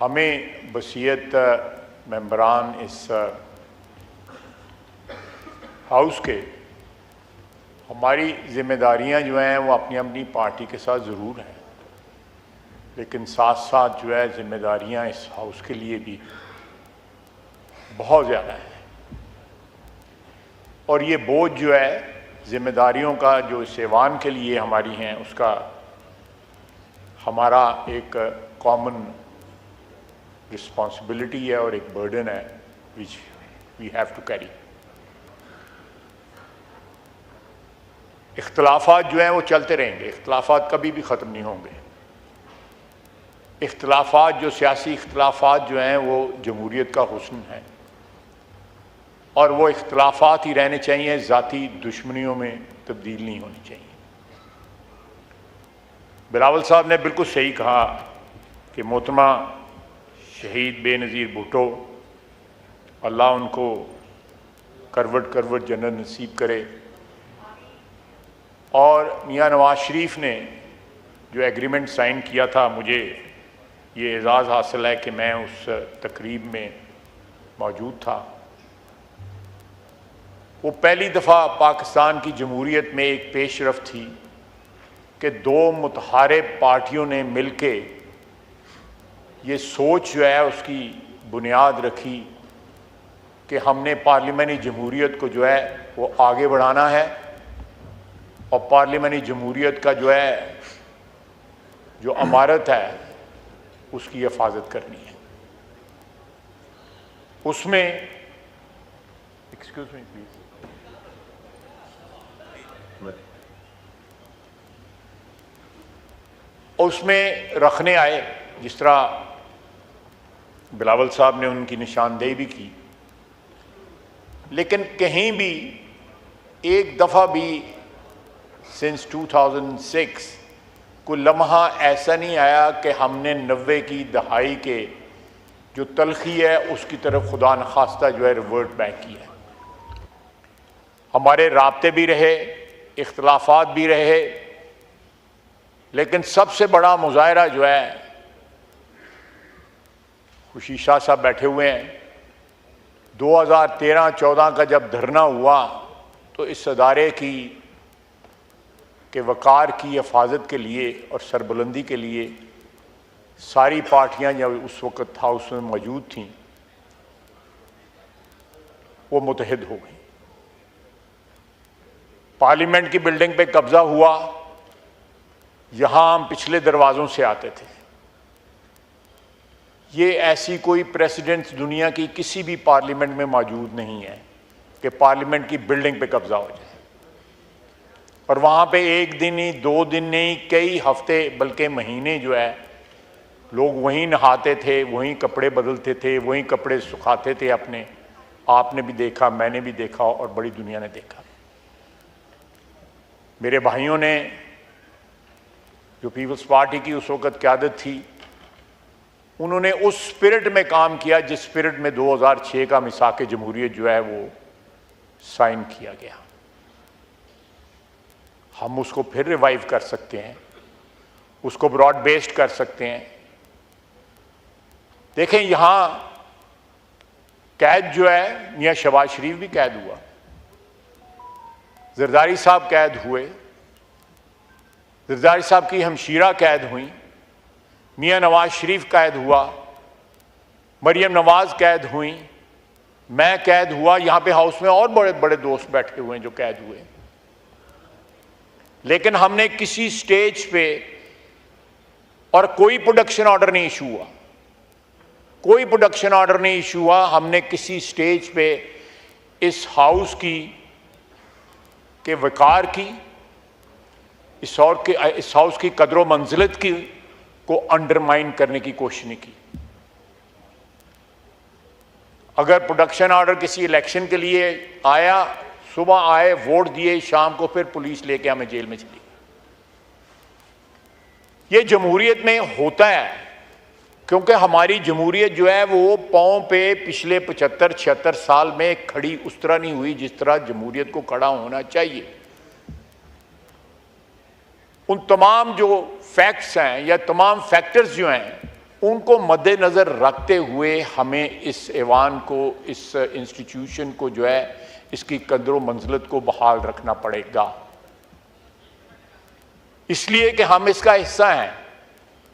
हमें वसीयत मेंबरान इस हाउस के हमारी जिम्मेदारियां जो हैं वो अपनी अपनी पार्टी के साथ ज़रूर हैं, लेकिन साथ साथ जो है जिम्मेदारियां इस हाउस के लिए भी बहुत ज़्यादा हैं। और ये बोझ जो है जिम्मेदारियों का जो इस ऐवान के लिए हमारी हैं, उसका हमारा एक कॉमन रिस्पॉन्सिबिलिटी है और एक बर्डन है which we have to carry. इख्तलाफात जो हैं वो चलते रहेंगे, इख्तलाफात कभी भी ख़त्म नहीं होंगे। इख्तलाफात जो सियासी इख्तलाफात जो हैं वो जमहूरियत का हुस्न है और वो इख्तलाफात ही रहने चाहिए, ज़ाती दुश्मनियों में तब्दील नहीं होनी चाहिए। बिलावल साहब ने बिल्कुल सही कहा कि मोहतरमा शहीद बेनज़ीर भुट्टो, अल्लाह उनको करवट करवट जन्नत नसीब करे। और मियाँ नवाज शरीफ ने जो एग्रीमेंट साइन किया था, मुझे ये एज़ाज़ हासिल है कि मैं उस तकरीब में मौजूद था। वो पहली दफ़ा पाकिस्तान की जमहूरियत में एक पेशरफ्त थी कि दो मुतहारिब पार्टियों ने मिलके ये सोच जो है उसकी बुनियाद रखी कि हमने पार्लियामानी जमहूरियत को जो है वो आगे बढ़ाना है और पार्लियामानी जमहूरियत का जो है जो अमारत है उसकी हिफाजत करनी है। उसमें एक्सक्यूज मी प्लीज, उसमें रखने आए, जिस तरह बिलावल साहब ने उनकी निशानदेही भी की, लेकिन कहीं भी एक दफ़ा भी सिंस 2006 कोई लम्हा ऐसा नहीं आया कि हमने 90 की दहाई के जो तलखी है उसकी तरफ खुदा न खास्ता जो है रिवर्ट बैक किया है। हमारे राब्ते भी रहे, इख्तलाफात भी रहे, लेकिन सबसे बड़ा मुजाहरा जो है, खुशी शाह साहब बैठे हुए हैं, 2013-14 का जब धरना हुआ तो इस अदारे की के वक़ार की हिफाजत के लिए और सरबुलंदी के लिए सारी पार्टियां जब उस वक़्त हाउस में मौजूद थीं वो मुत्तहिद हो गई। पार्लियामेंट की बिल्डिंग पे कब्जा हुआ, यहां हम पिछले दरवाज़ों से आते थे। ये ऐसी कोई प्रेसिडेंट दुनिया की किसी भी पार्लियामेंट में मौजूद नहीं है कि पार्लियामेंट की बिल्डिंग पे कब्जा हो जाए और वहाँ पे एक दिन ही, 2 दिन नहीं, कई हफ्ते बल्कि महीने जो है लोग वहीं नहाते थे, वहीं कपड़े बदलते थे, वहीं कपड़े सुखाते थे अपने। आपने भी देखा, मैंने भी देखा और बड़ी दुनिया ने देखा। मेरे भाइयों ने जो पीपल्स पार्टी की उस वक़्त क़यादत थी, उन्होंने उस स्पिरिट में काम किया जिस स्पिरिट में 2006 का मिसाक जमहूरियत जो है वो साइन किया गया। हम उसको फिर रिवाइव कर सकते हैं, उसको ब्रॉड बेस्ड कर सकते हैं। देखें, यहां कैद जो है, मियां शहबाज शरीफ भी कैद हुआ, जरदारी साहब कैद हुए, जरदारी साहब की हमशीरा कैद हुई, मियां नवाज शरीफ कैद हुआ, मरियम नवाज कैद हुई, मैं कैद हुआ। यहां पे हाउस में और बड़े बड़े दोस्त बैठे हुए हैं जो कैद हुए। लेकिन हमने किसी स्टेज पे, और कोई प्रोडक्शन ऑर्डर नहीं इशू हुआ, कोई प्रोडक्शन ऑर्डर नहीं इशू हुआ, हमने किसी स्टेज पे इस हाउस की के वक़ार की, इस हाउस की कदर मंजिलत की को अंडरमाइन करने की कोशिश नहीं की। अगर प्रोडक्शन ऑर्डर किसी इलेक्शन के लिए आया, सुबह आए, वोट दिए, शाम को फिर पुलिस लेके हमें जेल में चली। ये जमहूरियत में होता है, क्योंकि हमारी जमहूरियत जो है वो पांव पे पिछले 75-76 साल में खड़ी उस तरह नहीं हुई जिस तरह जमहूरियत को खड़ा होना चाहिए। उन तमाम जो फैक्ट्स हैं या तमाम फैक्टर्स जो हैं उनको मद्देनज़र रखते हुए हमें इस ऐवान को, इस इंस्टीट्यूशन को जो है, इसकी कदर मंजिलत को बहाल रखना पड़ेगा, इसलिए कि हम इसका हिस्सा हैं।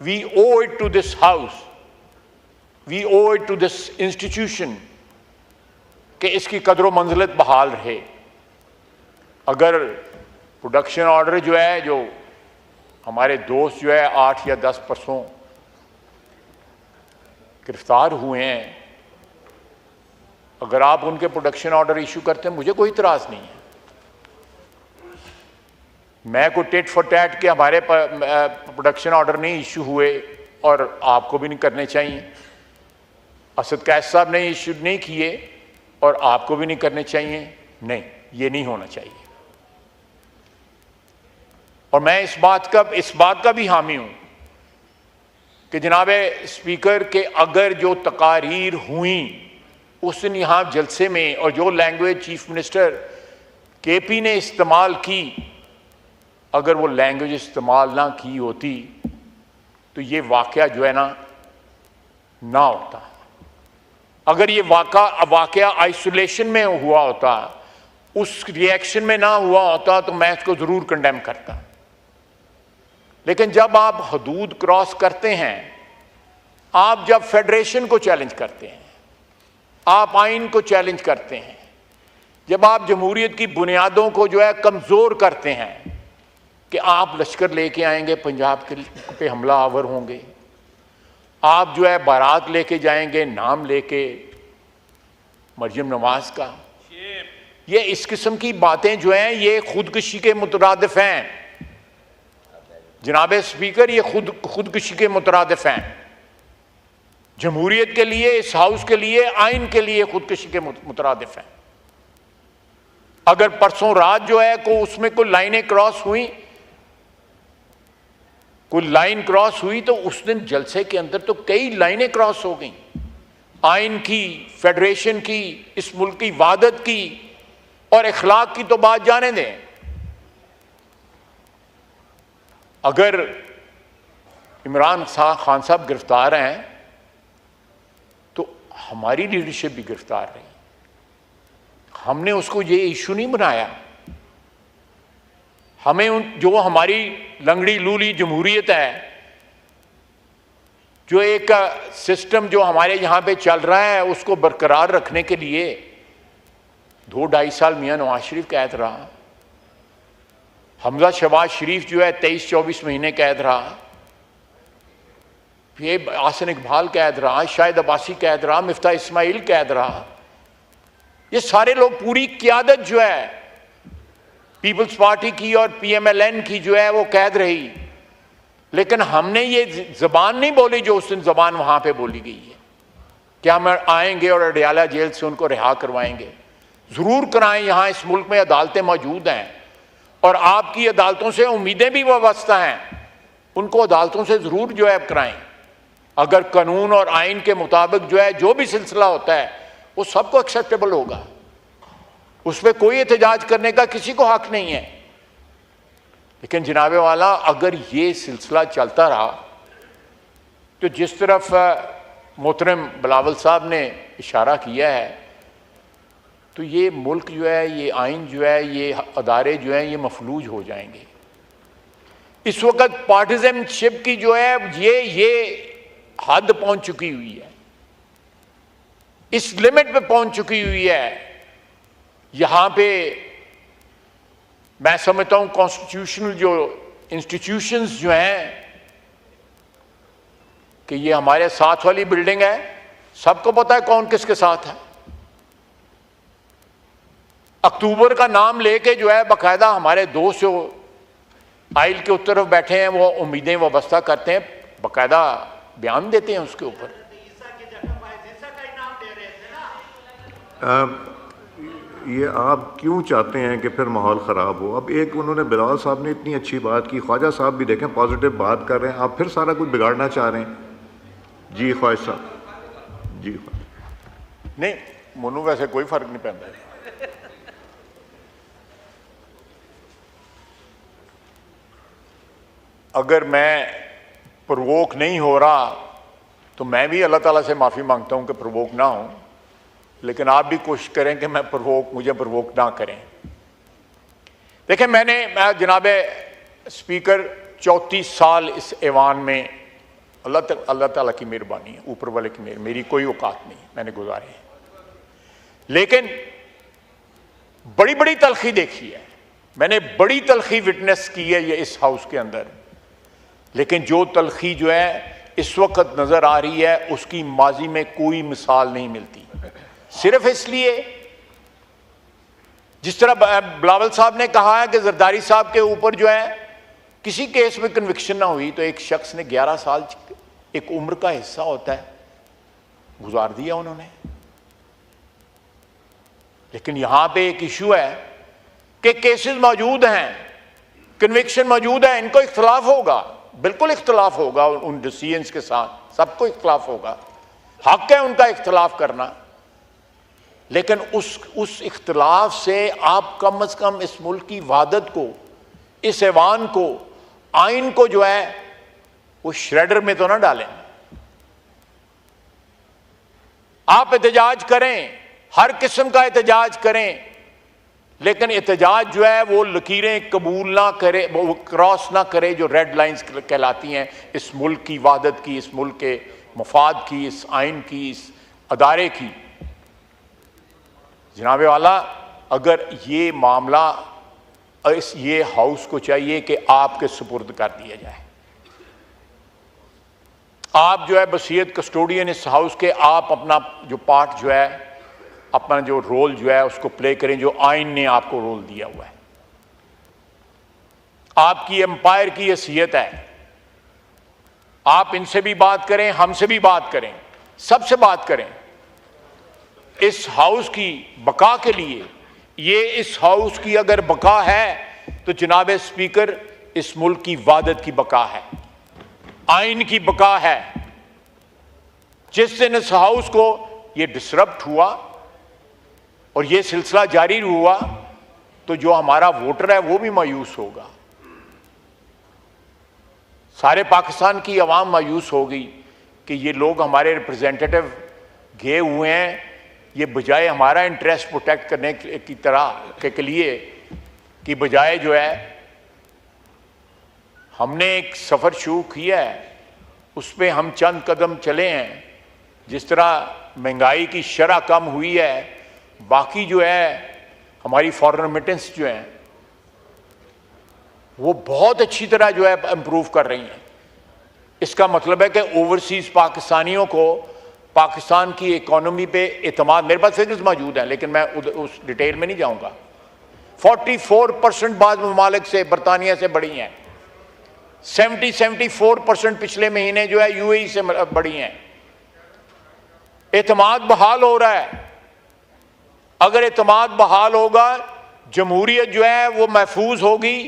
We owe it to this house, we owe it to this institution कि इसकी कदर मंजिलत बहाल रहे। अगर प्रोडक्शन ऑर्डर जो है, जो हमारे दोस्त जो है 8 या 10 परसों गिरफ्तार हुए हैं, अगर आप उनके प्रोडक्शन ऑर्डर इशू करते हैं, मुझे कोई इतराज़ नहीं है। मैं कोई टेट फॉर टैट के हमारे प्रोडक्शन ऑर्डर नहीं इशू हुए और आपको भी नहीं करने चाहिए। असद कैफ साहब ने इशू नहीं किए और आपको भी नहीं करने चाहिए। नहीं, ये नहीं होना चाहिए। और मैं इस बात का भी हामी हूं कि जनाब स्पीकर के अगर जो तकारीर हुई उस दिन यहाँ जलसे में, और जो लैंग्वेज चीफ मिनिस्टर केपी ने इस्तेमाल की, अगर वो लैंग्वेज इस्तेमाल ना की होती तो ये वाकया जो है ना होता। अगर ये वाकया आइसोलेशन में हुआ होता, उस रिएक्शन में ना हुआ होता, तो मैं इसको ज़रूर कंडेम करता। लेकिन जब आप हदूद क्रॉस करते हैं, आप जब फेडरेशन को चैलेंज करते हैं, आप आइन को चैलेंज करते हैं, जब आप जमहूरियत की बुनियादों को जो है कमज़ोर करते हैं कि आप लश्कर लेके आएंगे, पंजाब पे हमला आवर होंगे, आप जो है बारात लेके जाएंगे नाम लेके मरियम नवाज का, ये इस किस्म की बातें जो हैं ये खुदकुशी के मुतरादिफ हैं। जनाब स्पीकर, ये खुदकुशी के मुतरादिफ हैं। जमहूरियत के लिए, इस हाउस के लिए, आइन के लिए खुदकुशी के मुतरादिफ हैं। अगर परसों रात जो है को उसमें कोई लाइनें क्रॉस हुई, कोई लाइन क्रॉस हुई, तो उस दिन जलसे के अंदर तो कई लाइनें क्रॉस हो गई, आइन की, फेडरेशन की, इस मुल्क की वादत की, और इखलाक की तो बात जाने दें। अगर इमरान खान साहब गिरफ्तार हैं तो हमारी लीडरशिप भी गिरफ्तार रही। हमने उसको ये इशू नहीं बनाया। हमें जो हमारी लंगड़ी लूली जमहूरियत है, जो एक सिस्टम जो हमारे यहाँ पे चल रहा है, उसको बरकरार रखने के लिए 2-2.5 साल मियां नवाज शरीफ कैद रहा, हमजा शहबाज शरीफ जो है 23-24 महीने कैद रहा, ये आसन इकबाल कैद रहा, शाहिद अब्बासी कैद रहा, मिफ्ता इस्माइल कैद रहा। ये सारे लोग, पूरी क़यादत जो है पीपल्स पार्टी की और PMLN की जो है वो कैद रही। लेकिन हमने ये ज़बान नहीं बोली जो उस दिन ज़बान वहाँ पे बोली गई है कि हम आएंगे और अडयाला जेल से उनको रिहा करवाएंगे। ज़रूर कराएं, यहाँ इस मुल्क में अदालतें मौजूद हैं और आपकी अदालतों से उम्मीदें भी वाबस्ता हैं, उनको अदालतों से ज़रूर जो है कराएं। अगर कानून और आइन के मुताबिक जो है जो भी सिलसिला होता है वो सबको एक्सेप्टेबल होगा, उस पर कोई एहतजाज करने का किसी को हक नहीं है। लेकिन जनाबे वाला, अगर ये सिलसिला चलता रहा तो जिस तरफ मोहतरम बिलावल साहब ने इशारा किया है, तो ये मुल्क जो है, ये आइन जो है, ये अदारे जो हैं, ये मफलूज हो जाएंगे। इस वक्त पार्टिजनशिप की जो है ये हद पहुंच चुकी हुई है, इस लिमिट पे पहुंच चुकी हुई है। यहां पे मैं समझता हूं कॉन्स्टिट्यूशनल जो इंस्टीट्यूशंस जो हैं, कि ये हमारे साथ वाली बिल्डिंग है, सबको पता है कौन किसके साथ है। अक्टूबर का नाम लेके जो है बाकायदा हमारे दोस्त जो आइल के उत्तर तरफ बैठे हैं वो उम्मीदें वाबस्ता करते हैं, बाकायदा बयान देते हैं उसके ऊपर। ये आप क्यों चाहते हैं कि फिर माहौल ख़राब हो? अब एक उन्होंने बिलावल साहब ने इतनी अच्छी बात की, ख्वाजा साहब भी देखें पॉजिटिव बात कर रहे हैं, आप फिर सारा कुछ बिगाड़ना चाह रहे हैं। जी ख्वाजा साहब। जी नहीं, मोनू वैसे कोई फर्क नहीं पैदा। अगर मैं प्रवोक नहीं हो रहा तो मैं भी अल्लाह ताला से माफ़ी मांगता हूँ कि प्रवोक ना हूँ, लेकिन आप भी कोशिश करें कि मुझे प्रवोक ना करें। देखें, मैं जनाब स्पीकर 34 साल इस ऐवान में अल्लाह ताला की मेहरबानी है, ऊपर वाले की मेरी कोई औकात नहीं मैंने गुजारे हैं, लेकिन बड़ी बड़ी तलखी देखी है मैंने, बड़ी तलखी विटनेस की है ये इस हाउस के अंदर। लेकिन जो तलखी जो है इस वक्त नजर आ रही है उसकी माजी में कोई मिसाल नहीं मिलती। सिर्फ इसलिए, जिस तरह बिलावल साहब ने कहा है कि जरदारी साहब के ऊपर जो है किसी केस में कन्विक्शन ना हुई, तो एक शख्स ने 11 साल एक उम्र का हिस्सा होता है गुजार दिया उन्होंने। लेकिन यहां पे एक इशू है कि केसेस मौजूद हैं, कन्विक्शन मौजूद है, इनको इख्तलाफ होगा, बिल्कुल इख्तलाफ होगा उन डिसीजंस के साथ, सबको इख्तलाफ होगा, हक है उनका इख्तलाफ करना। लेकिन उस इख्तलाफ से आप कम अज कम इस मुल्क की वहादत को, इस ऐवान को, आइन को जो है वो श्रेडर में तो ना डालें। आप एहतजाज करें, हर किस्म का एहतजाज करें, लेकिन एहतजाज जो है वो लकीरें कबूल ना करे, वो क्रॉस ना करे जो रेड लाइंस कहलाती हैं इस मुल्क की वहादत की, इस मुल्क के मफाद की, इस आइन की, इस अदारे की। जनाब वाला, अगर ये मामला ये हाउस को चाहिए कि आपके सुपुर्द कर दिया जाए, आप जो है वसीयत कस्टोडियन इस हाउस के, आप अपना जो पार्ट जो है, अपना जो रोल जो है उसको प्ले करें जो आइन ने आपको रोल दिया हुआ है। आपकी एम्पायर की हैसियत है, आप इनसे भी बात करें, हमसे भी बात करें, सबसे बात करें। इस हाउस की बका के लिए, ये इस हाउस की अगर बका है तो जनाब स्पीकर इस मुल्क की वहादत की बका है, आइन की बका है। जिस दिन इस हाउस को ये डिसरप्ट हुआ और ये सिलसिला जारी हुआ तो जो हमारा वोटर है वो भी मायूस होगा, सारे पाकिस्तान की आवाम मायूस होगी कि ये लोग हमारे रिप्रेजेंटेटिव गए हुए हैं, ये बजाय हमारा इंटरेस्ट प्रोटेक्ट करने की तरह के लिए कि बजाय जो है हमने एक सफ़र शुरू किया है उस पर हम चंद कदम चले हैं। जिस तरह महंगाई की शरह कम हुई है, बाकी जो है हमारी फॉरेन रेमिटेंस जो है वो बहुत अच्छी तरह जो है इम्प्रूव कर रही हैं। इसका मतलब है कि ओवरसीज़ पाकिस्तानियों को पाकिस्तान की इकोनॉमी पे एतमाद, मेरे पास फिगर्स मौजूद हैं लेकिन मैं उस डिटेल में नहीं जाऊंगा, 44% बाद ममालिक से, बरतानिया से बढ़ी हैं, 74% पिछले महीने जो है यूएई से बढ़ी हैं। एतमाद बहाल हो रहा है। अगर एतमाद बहाल होगा, जमहूरियत जो है वो महफूज होगी,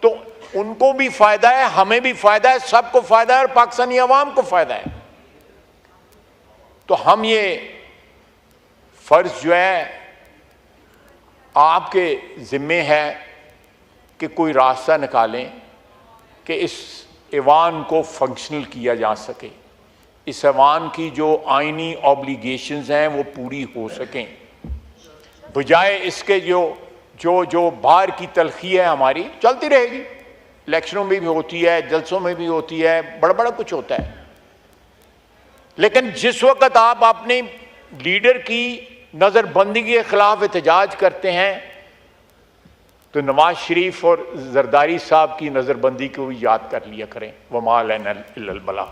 तो उनको भी फायदा है, हमें भी फायदा है, सबको फायदा है और पाकिस्तानी अवाम को फायदा है। तो हम ये फर्ज जो है आपके जिम्मे है कि कोई रास्ता निकालें कि इस ऐवान को फंक्शनल किया जा सके, इस ऐवान की जो आइनी ऑब्लिगेशंस हैं वो पूरी हो सकें, बजाय इसके जो बाहर की तलखी है हमारी चलती रहेगी, इलेक्शनों में भी होती है, जलसों में भी होती है, बड़ा कुछ होता है। लेकिन जिस वक्त आप अपने लीडर की नज़रबंदी के खिलाफ एहतजाज करते हैं तो नवाज शरीफ और जरदारी साहब की नज़रबंदी को भी याद कर लिया करें। वमा लना इल्लल बला।